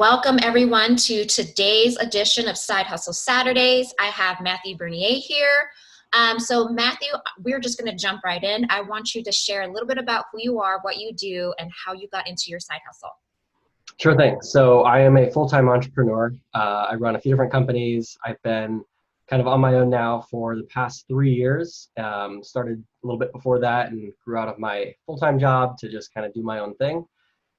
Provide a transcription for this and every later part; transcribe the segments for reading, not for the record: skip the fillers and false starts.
welcome everyone to today's edition of Side Hustle Saturdays. I have Matthew Bernier here. So Matthew, we're just going to jump right in. I want you to share a little bit about who you are, what you do, and how you got into your side hustle. Sure thing. So I am a full-time entrepreneur. I run a few different companies. I've been kind of on my own now for the past 3 years. Started a little bit before that and grew out of my full-time job to just kind of do my own thing.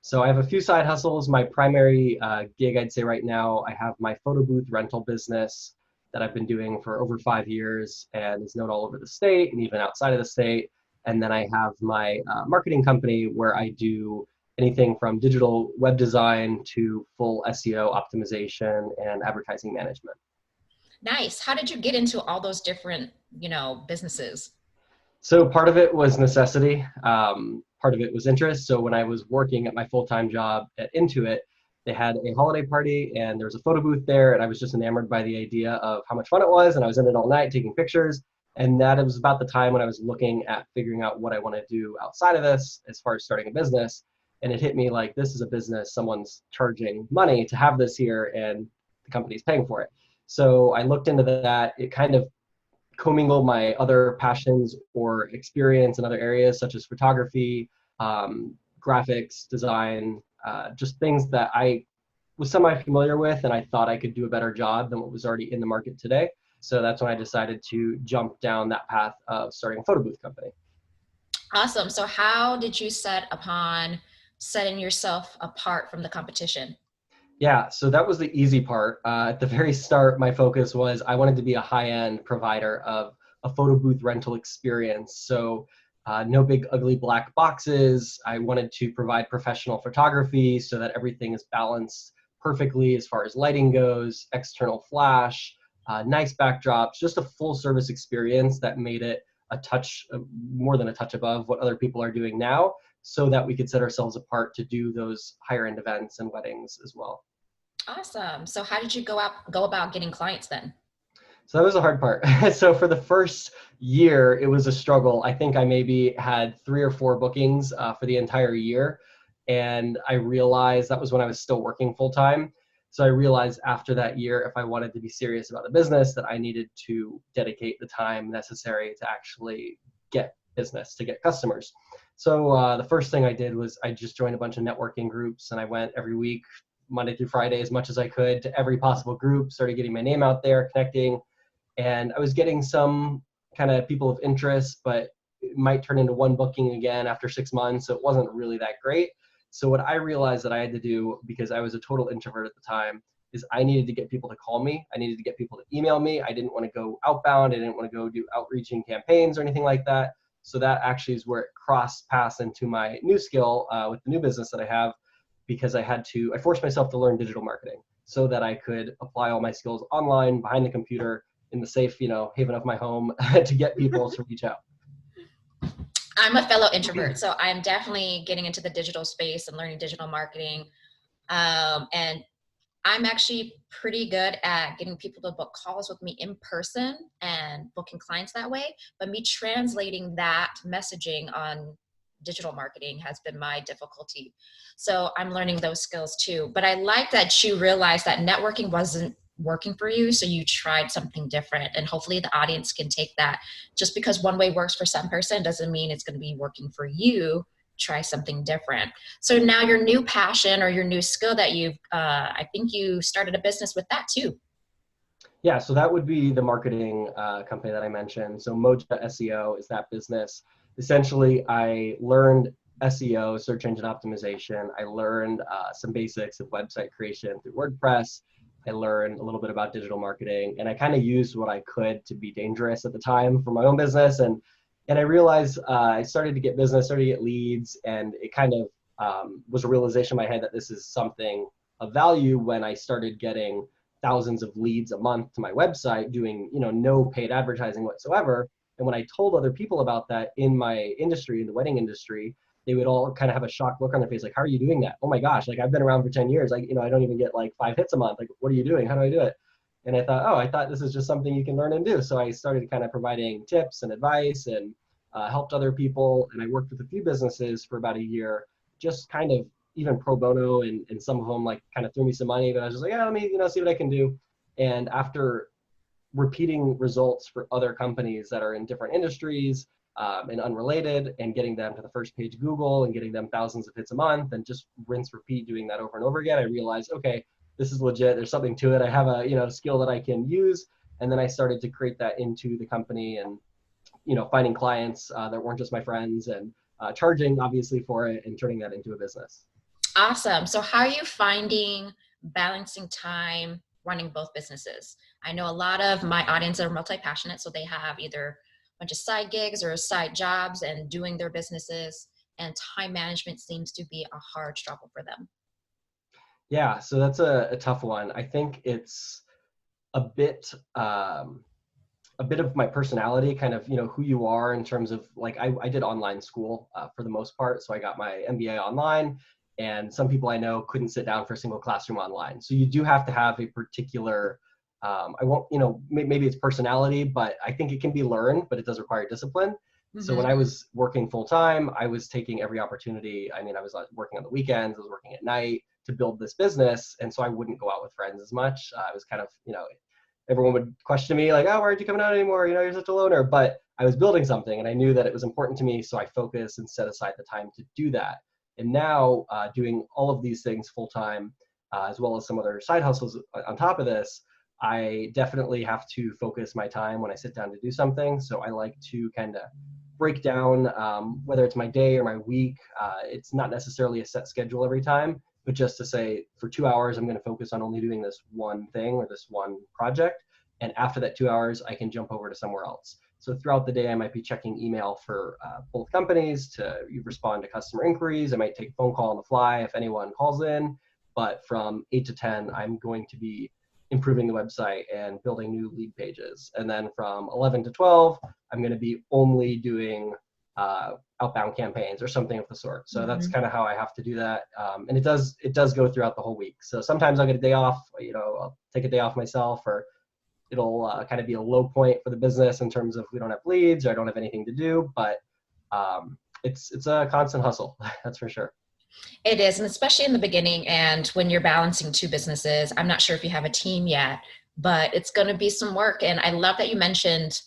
So I have a few side hustles. My primary gig, I'd say right now, I have my photo booth rental business that I've been doing for over 5 years and is known all over the state and even outside of the state. And then I have my marketing company where I do anything from digital web design to full SEO optimization and advertising management. Nice. How did you get into all those different, businesses? So part of it was necessity. Part of it was interest. So when I was working at my full-time job at Intuit, they had a holiday party and there was a photo booth there, and I was just enamored by the idea of how much fun it was, and I was in it all night taking pictures. And that it was about the time when I was looking at figuring out what I want to do outside of this as far as starting a business. And it hit me like, this is a business, someone's charging money to have this here and the company's paying for it. So I looked into that. It kind of commingle my other passions or experience in other areas such as photography, graphics, design, just things that I was semi-familiar with and I thought I could do a better job than what was already in the market today. So that's when I decided to jump down that path of starting a photo booth company. Awesome. So how did you set upon setting yourself apart from the competition? Yeah, so that was the easy part. At the very start, my focus was I wanted to be a high-end provider of a photo booth rental experience. So no big ugly black boxes. I wanted to provide professional photography so that everything is balanced perfectly as far as lighting goes, external flash, nice backdrops, just a full service experience that made it a touch, more than a touch above what other people are doing now, so that we could set ourselves apart to do those higher end events and weddings as well. Awesome. So how did you go about getting clients then? So that was the hard part. So for the first year, it was a struggle. I think I maybe had 3 or 4 bookings for the entire year. And I realized that was when I was still working full time. So I realized after that year, if I wanted to be serious about the business, that I needed to dedicate the time necessary to actually get business, to get customers. So the first thing I did was I just joined a bunch of networking groups, and I went every week, Monday through Friday, as much as I could to every possible group, started getting my name out there, connecting. And I was getting some kind of people of interest, but it might turn into one booking again after 6 months. So it wasn't really that great. So what I realized that I had to do, because I was a total introvert at the time, is I needed to get people to call me. I needed to get people to email me. I didn't want to go outbound. I didn't want to go do outreaching campaigns or anything like that. So that actually is where it crossed paths into my new skill with the new business that I have, because I forced myself to learn digital marketing so that I could apply all my skills online behind the computer in the safe, haven of my home to get people to reach out. I'm a fellow introvert, so I'm definitely getting into the digital space and learning digital marketing. And I'm actually pretty good at getting people to book calls with me in person and booking clients that way. But me translating that messaging on digital marketing has been my difficulty. So I'm learning those skills too. But I like that you realized that networking wasn't working for you, so you tried something different, and hopefully the audience can take that. Just because one way works for some person doesn't mean it's going to be working for you. Try something different. So now your new passion or your new skill that I think you started a business with that too. Yeah, so that would be the marketing company that I mentioned. So Moja SEO is that business. Essentially, I learned SEO, search engine optimization. I learned some basics of website creation through WordPress. I learned a little bit about digital marketing, and I kind of used what I could to be dangerous at the time for my own business. And I realized I started to get business, started to get leads, and it kind of was a realization in my head that this is something of value when I started getting thousands of leads a month to my website doing, no paid advertising whatsoever. And when I told other people about that in my industry, in the wedding industry, they would all kind of have a shocked look on their face, like, how are you doing that? Oh my gosh, like I've been around for 10 years. Like, I don't even get like 5 hits a month. Like, what are you doing? How do I do it? And I thought this is just something you can learn and do. So I started kind of providing tips and advice and helped other people. And I worked with a few businesses for about a year, just kind of even pro bono, and some of them like kind of threw me some money, but I was just like, yeah, let me, see what I can do. And after repeating results for other companies that are in different industries and unrelated, and getting them to the first page of Google and getting them thousands of hits a month, and just rinse, repeat, doing that over and over again, I realized, okay, this is legit. There's something to it. I have a, skill that I can use. And then I started to create that into the company, and, finding clients that weren't just my friends, and charging obviously for it, and turning that into a business. Awesome. So how are you finding balancing time running both businesses? I know a lot of my audience are multi-passionate, so they have either a bunch of side gigs or side jobs and doing their businesses, and time management seems to be a hard struggle for them. Yeah, so that's a tough one. I think it's a bit a bit of my personality, kind of, who you are in terms of like, I did online school for the most part. So I got my MBA online, and some people I know couldn't sit down for a single classroom online. So you do have to have a particular, I won't, maybe it's personality, but I think it can be learned, but it does require discipline. So when Mm-hmm. I was working full time, I was taking every opportunity. I mean, I was working on the weekends, I was working at night to build this business. And so I wouldn't go out with friends as much. I was kind of, everyone would question me like, oh, why aren't you coming out anymore? You're such a loner. But I was building something, and I knew that it was important to me. So I focused and set aside the time to do that. And now doing all of these things full time, as well as some other side hustles on top of this, I definitely have to focus my time when I sit down to do something. So I like to kind of break down whether it's my day or my week. It's not necessarily a set schedule every time, but just to say for 2 hours, I'm going to focus on only doing this one thing or this one project. And after that 2 hours, I can jump over to somewhere else. So throughout the day, I might be checking email for both companies to respond to customer inquiries. I might take a phone call on the fly if anyone calls in. But from 8 to 10, I'm going to be improving the website and building new lead pages. And then from 11 to 12, I'm going to be only doing outbound campaigns or something of the sort. So that's Mm-hmm. kind of how I have to do that. And it does go throughout the whole week. So sometimes I'll get a day off, I'll take a day off myself, or it'll kind of be a low point for the business in terms of we don't have leads or I don't have anything to do, but it's a constant hustle. That's for sure. It is, and especially in the beginning and when you're balancing two businesses. I'm not sure if you have a team yet, but it's going to be some work. And I love that you mentioned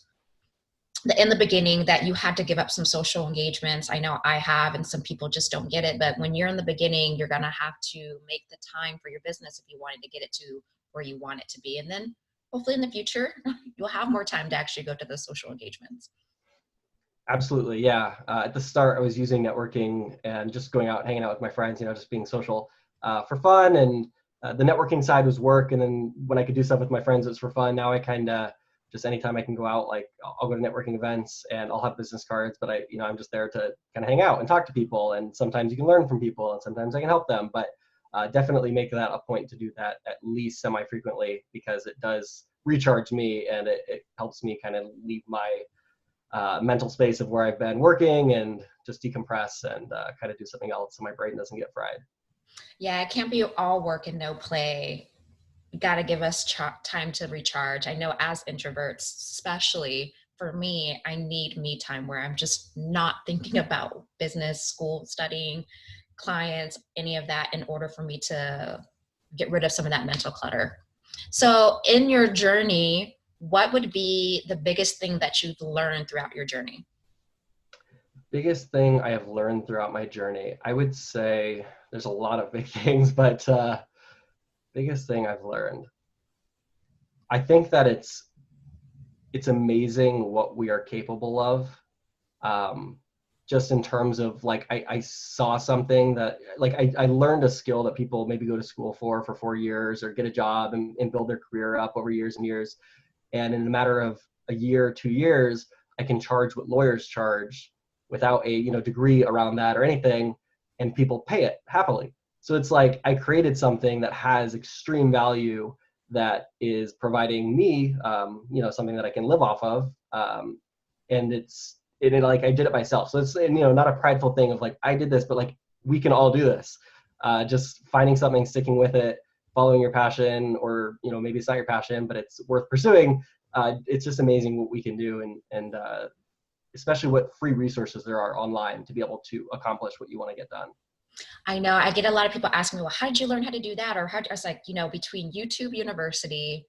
that in the beginning that you had to give up some social engagements. I know I have, and some people just don't get it. But when you're in the beginning, you're going to have to make the time for your business if you wanted to get it to where you want it to be. And then hopefully in the future, you'll have more time to actually go to the social engagements. Absolutely, yeah. At the start, I was using networking and just going out, hanging out with my friends, just being social for fun. And the networking side was work. And then when I could do stuff with my friends, it was for fun. Now I kind of just anytime I can go out, like I'll go to networking events and I'll have business cards, but I'm just there to kind of hang out and talk to people. And sometimes you can learn from people, and sometimes I can help them. But definitely make that a point to do that at least semi-frequently, because it does recharge me, and it helps me kind of leave my mental space of where I've been working and just decompress and kind of do something else so my brain doesn't get fried. Yeah, it can't be all work and no play. You got to give us time to recharge. I know as introverts, especially for me, I need me time where I'm just not thinking about business, school, studying, clients, any of that, in order for me to get rid of some of that mental clutter. So, in your journey, what would be the biggest thing that you've learned throughout your journey? Biggest thing I have learned throughout my journey, I would say there's a lot of big things, but biggest thing I've learned, I think that it's amazing what we are capable of. Um, just in terms of like I saw something that like I learned a skill that people maybe go to school for 4 years or get a job and build their career up over years and years. And in a matter of a year, 2 years, I can charge what lawyers charge without a degree around that or anything, and people pay it happily. So it's like I created something that has extreme value that is providing me, something that I can live off of, and like I did it myself. So it's not a prideful thing of like I did this, but like we can all do this. Just finding something, sticking with it, following your passion, or maybe it's not your passion, but it's worth pursuing. It's just amazing what we can do, and especially what free resources there are online to be able to accomplish what you want to get done. I know I get a lot of people asking me, well, how did you learn how to do that? Or I was like, between YouTube University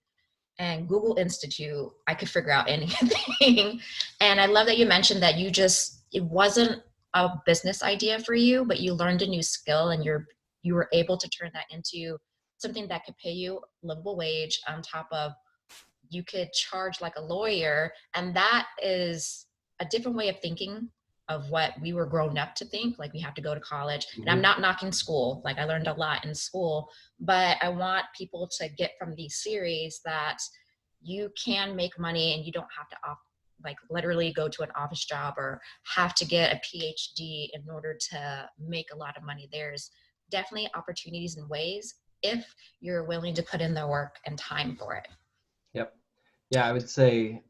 and Google Institute, I could figure out anything. And I love that you mentioned that it wasn't a business idea for you, but you learned a new skill and you were able to turn that into something that could pay you livable wage on top of you could charge like a lawyer. And that is a different way of thinking of what we were grown up to think. Like we have to go to college. And I'm Hmm. not knocking school. Like I learned a lot in school, but I want people to get from these series that you can make money and you don't have to like literally go to an office job or have to get a PhD in order to make a lot of money. There's definitely opportunities and ways if you're willing to put in the work and time for it. Yep. Yeah, I would say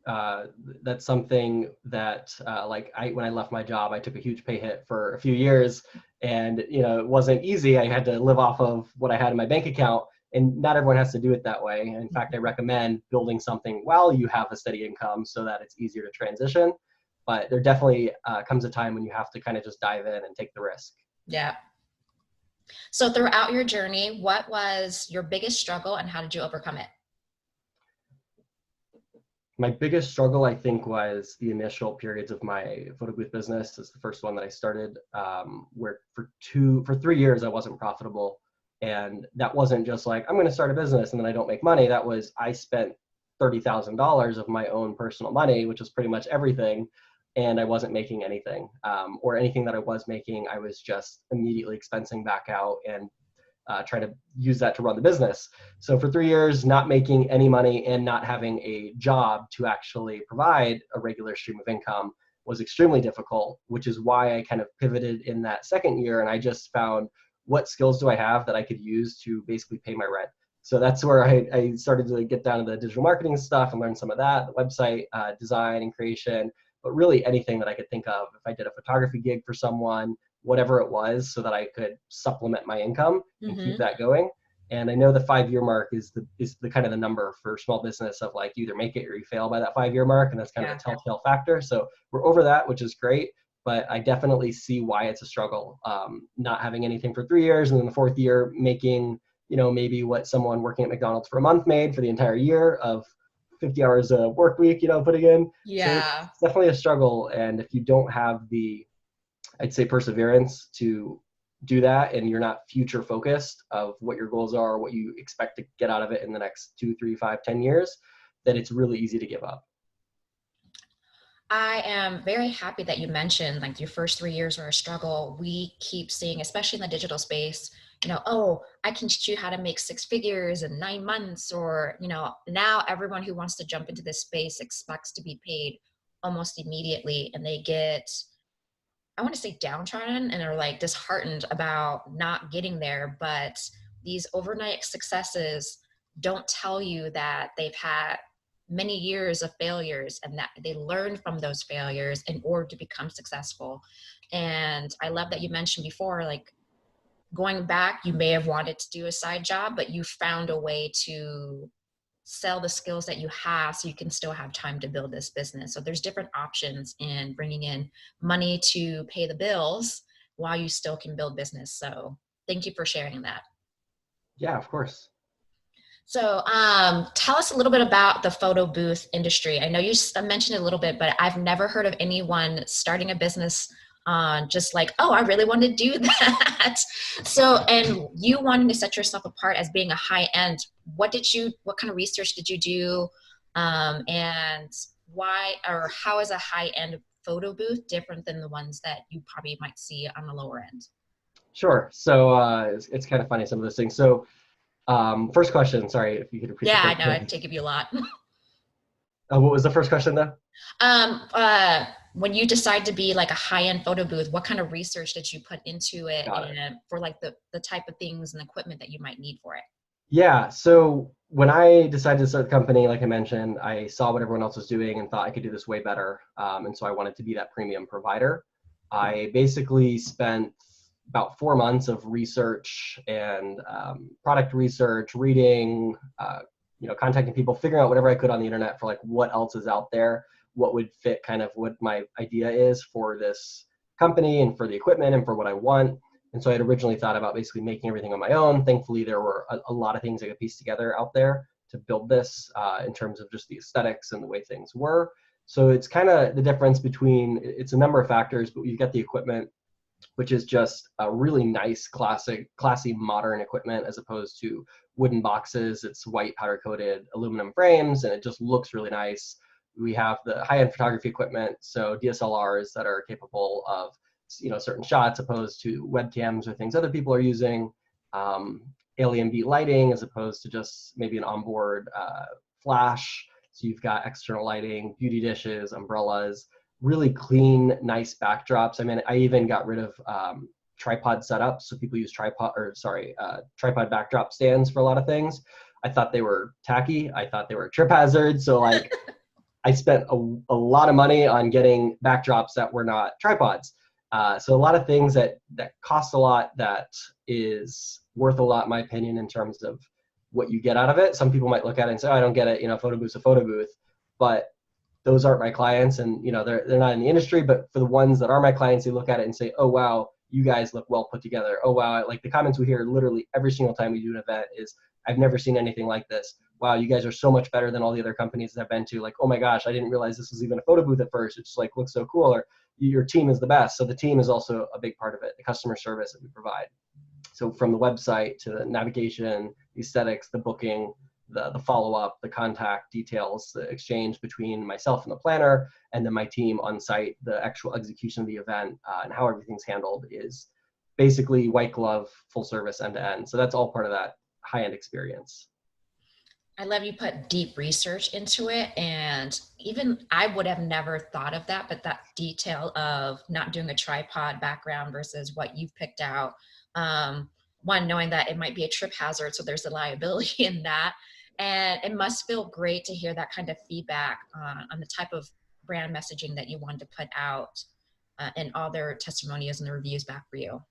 that's something that like when I left my job, I took a huge pay hit for a few years, and it wasn't easy. I had to live off of what I had in my bank account, and not everyone has to do it that way. In fact, I recommend building something while you have a steady income so that it's easier to transition. But there definitely comes a time when you have to kind of just dive in and take the risk. Yeah. So throughout your journey, what was your biggest struggle and how did you overcome it? My biggest struggle, I think, was the initial periods of my photo booth business. It's the first one that I started, where for 3 years I wasn't profitable, and that wasn't just like I'm going to start a business and then I don't make money. That was I spent $30,000 of my own personal money, which was pretty much everything, and I wasn't making anything, or anything that I was making, I was just immediately expensing back out and try to use that to run the business. So for 3 years, not making any money and not having a job to actually provide a regular stream of income was extremely difficult, which is why I kind of pivoted in that second year. And I just found, what skills do I have that I could use to basically pay my rent? So that's where I started to get down to the digital marketing stuff and learn some of that, the website design and creation, but really anything that I could think of. If I did a photography gig for someone, whatever it was, so that I could supplement my income and keep Mm-hmm. that going. And I know the 5 year mark is the kind of the number for small business of like you either make it or you fail by that 5 year mark, and that's kind of Yeah. a telltale factor. So we're over that, which is great. But I definitely see why it's a struggle. Not having anything for 3 years, and then the fourth year making maybe what someone working at McDonald's for a month made for the entire year of 50 hours a work week, putting in. So it's Yeah. definitely a struggle. And if you don't have the, I'd say, perseverance to do that, and you're not future focused of what your goals are, what you expect to get out of it in the next 2, 3, 5, 10 years, then it's really easy to give up. I am very happy that you mentioned like your first 3 years were a struggle. We keep seeing, especially in the digital space, oh, I can teach you how to make 6 figures in 9 months, or, now everyone who wants to jump into this space expects to be paid almost immediately. And they get, I want to say downtrodden and are like disheartened about not getting there. But these overnight successes don't tell you that they've had many years of failures and that they learned from those failures in order to become successful. And I love that you mentioned before, like going back, you may have wanted to do a side job, but you found a way to sell the skills that you have so you can still have time to build this business. So there's different options in bringing in money to pay the bills while you still can build business. So thank you for sharing that. Yeah, of course. So tell us a little bit about the photo booth industry. I know you mentioned it a little bit, but I've never heard of anyone starting a business just like, oh, I really want to do that. So, and you wanting to set yourself apart as being a high end, what kind of research did you do? And why, or how is a high end photo booth different than the ones that you probably might see on the lower end? Sure. So it's kind of funny, some of those things. So first question, sorry if you could repeat the Yeah, I first know one. it'd take you a lot. What was the first question though? When you decide to be like a high-end photo booth, what kind of research did you put into it Got it. and for like the type of things and equipment that you might need for it? Yeah. So when I decided to start the company, like I mentioned, I saw what everyone else was doing and thought I could do this way better. And so I wanted to be that premium provider. I basically spent about 4 months of research and product research, reading, contacting people, figuring out whatever I could on the internet for like what else is out there, what would fit kind of what my idea is for this company and for the equipment and for what I want. And so I'd originally thought about basically making everything on my own. Thankfully, there were a lot of things I could piece together out there to build this in terms of just the aesthetics and the way things were. So it's kind of the difference between, it's a number of factors, but you've got the equipment, which is just a really nice, classy, modern equipment as opposed to wooden boxes. It's white powder coated aluminum frames, and it just looks really nice. We have the high-end photography equipment, so DSLRs that are capable of certain shots opposed to webcams or things other people are using. Alien beat lighting as opposed to just maybe an onboard flash. So you've got external lighting, beauty dishes, umbrellas, really clean, nice backdrops. I mean, I even got rid of tripod setups. So people use tripod backdrop stands for a lot of things. I thought they were tacky. I thought they were a trip hazard. So like I spent a lot of money on getting backdrops that were not tripods. So a lot of things that cost a lot, that is worth a lot, in my opinion, in terms of what you get out of it. Some people might look at it and say, oh, I don't get it, photo booth's a photo booth. But those aren't my clients, and they're not in the industry. But for the ones that are my clients, they look at it and say, oh wow, you guys look well put together. Oh wow, like the comments we hear literally every single time we do an event is, I've never seen anything like this. Wow, you guys are so much better than all the other companies that I've been to. Like, oh my gosh, I didn't realize this was even a photo booth at first. It just like looks so cool. Or your team is the best. So the team is also a big part of it, the customer service that we provide. So from the website to the navigation, the aesthetics, the booking, the follow-up, the contact details, the exchange between myself and the planner, and then my team on site, the actual execution of the event, and how everything's handled is basically white glove, full service, end to end. So that's all part of that high-end experience. I love you put deep research into it. And even I would have never thought of that, but that detail of not doing a tripod background versus what you've picked out. One, knowing that it might be a trip hazard, so there's a liability in that. And it must feel great to hear that kind of feedback on the type of brand messaging that you wanted to put out and all their testimonials and the reviews back for you.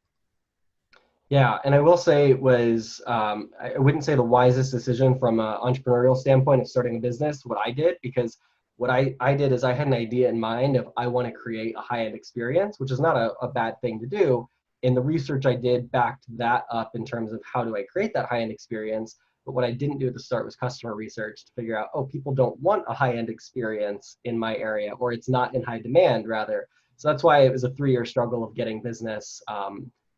Yeah, and I will say it was, I wouldn't say the wisest decision from an entrepreneurial standpoint of starting a business, what I did, because what I did is I had an idea in mind of I want to create a high-end experience, which is not a bad thing to do. And the research I did backed that up in terms of how do I create that high-end experience. But what I didn't do at the start was customer research to figure out, oh, people don't want a high-end experience in my area, or it's not in high demand, rather. So that's why it was a 3-year struggle of getting business.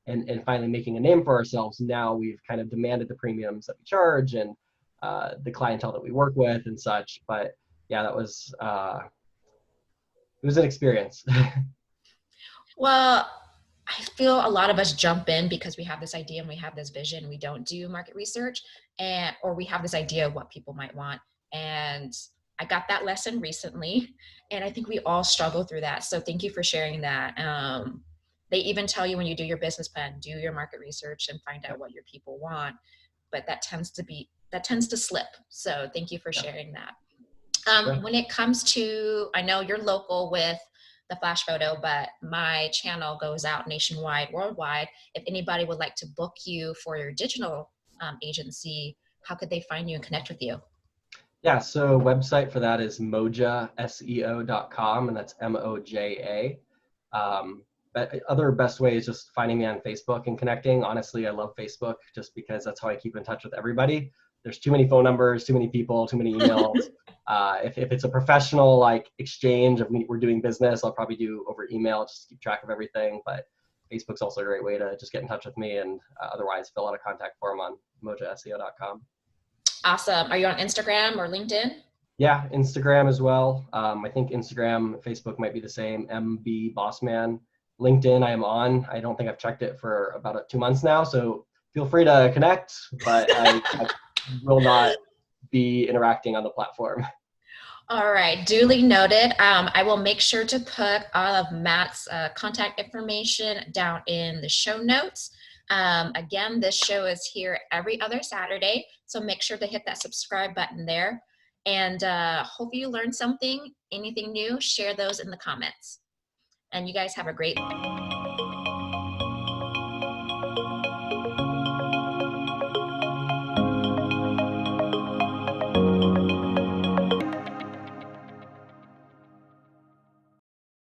And finally making a name for ourselves. Now we've kind of demanded the premiums that we charge and the clientele that we work with and such. But yeah, that was it was an experience. Well, I feel a lot of us jump in because we have this idea and we have this vision. We don't do market research, or we have this idea of what people might want. And I got that lesson recently, and I think we all struggle through that. So thank you for sharing that. They even tell you when you do your business plan, do your market research and find out what your people want. But that tends to slip. So thank you for sharing that. Sure. When it comes to, I know you're local with the flash photo, but my channel goes out nationwide, worldwide. If anybody would like to book you for your digital agency, how could they find you and connect with you? Yeah, so website for that is mojaseo.com, and that's MOJA. But other best way is just finding me on Facebook and connecting. Honestly, I love Facebook just because that's how I keep in touch with everybody. There's too many phone numbers, too many people, too many emails. If it's a professional like exchange of we're doing business, I'll probably do over email just to keep track of everything. But Facebook's also a great way to just get in touch with me, and otherwise fill out a contact form on mojaseo.com. Awesome. Are you on Instagram or LinkedIn? Yeah, Instagram as well. I think Instagram, Facebook might be the same. MB Bossman. LinkedIn, I am on. I don't think I've checked it for about 2 months now, so feel free to connect. But I will not be interacting on the platform. All right, duly noted. I will make sure to put all of Matt's contact information down in the show notes. Again, this show is here every other Saturday, so make sure to hit that subscribe button there. And hope you learned something, anything new, share those in the comments. And you guys have a great